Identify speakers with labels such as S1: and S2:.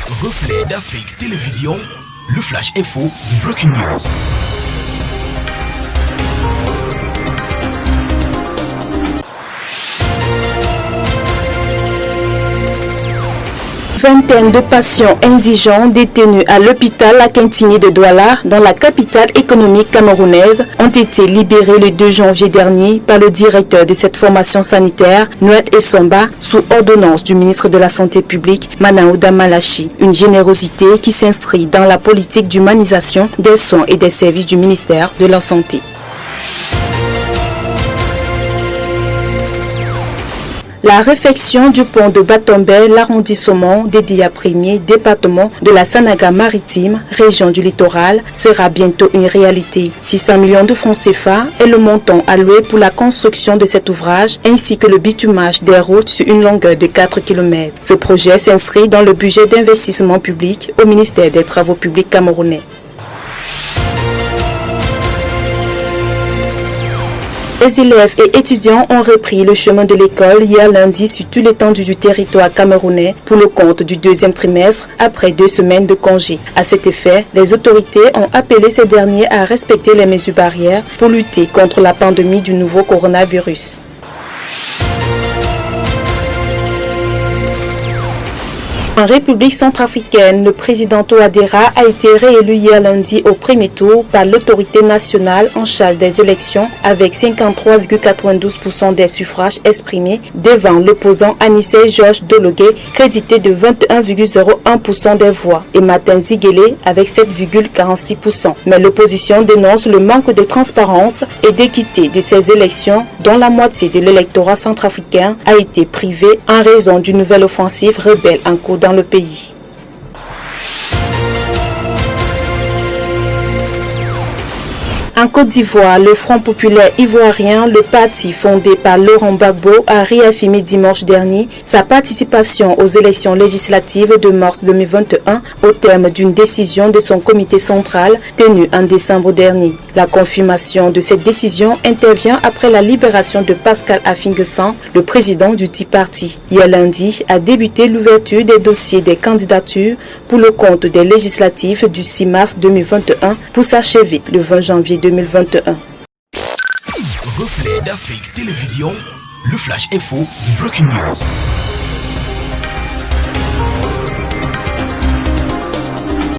S1: Reflet d'Afrique Télévision, le Flash Info, The Breaking News.
S2: Vingtaine de patients indigents détenus à l'hôpital Akintini de Douala, dans la capitale économique camerounaise, ont été libérés le 2 janvier dernier par le directeur de cette formation sanitaire, Noël Essomba, sous ordonnance du ministre de la Santé publique, Manaouda Malachi. Une générosité qui s'inscrit dans la politique d'humanisation des soins et des services du ministère de la Santé. La réfection du pont de Batombe, l'arrondissement dédié à premier département de la Sanaga-Maritime, région du littoral, sera bientôt une réalité. 600 millions de francs CFA est le montant alloué pour la construction de cet ouvrage, ainsi que le bitumage des routes sur une longueur de 4 km. Ce projet s'inscrit dans le budget d'investissement public au ministère des Travaux publics camerounais. Les élèves et étudiants ont repris le chemin de l'école hier lundi sur toute l'étendue du territoire camerounais pour le compte du deuxième trimestre après 2 semaines de congé. À cet effet, les autorités ont appelé ces derniers à respecter les mesures barrières pour lutter contre la pandémie du nouveau coronavirus. En République centrafricaine, le président Touadéra a été réélu hier lundi au premier tour par l'autorité nationale en charge des élections avec 53,92% des suffrages exprimés devant l'opposant Anissé Georges Dologué, crédité de 21,01% des voix, et Martin Ziguélé avec 7,46%. Mais l'opposition dénonce le manque de transparence et d'équité de ces élections dont la moitié de l'électorat centrafricain a été privée en raison d'une nouvelle offensive rebelle en cours dans le pays. En Côte d'Ivoire, le Front populaire ivoirien, le parti fondé par Laurent Gbagbo, a réaffirmé dimanche dernier sa participation aux élections législatives de mars 2021 au terme d'une décision de son comité central tenue en décembre dernier. La confirmation de cette décision intervient après la libération de Pascal Affingessan, le président du dit parti. Hier lundi a débuté l'ouverture des dossiers des candidatures pour le compte des législatives du 6 mars 2021 pour s'achever le 20 janvier 2021.
S1: Reflet d'Afrique Télévision, le Flash Info, The Breaking News.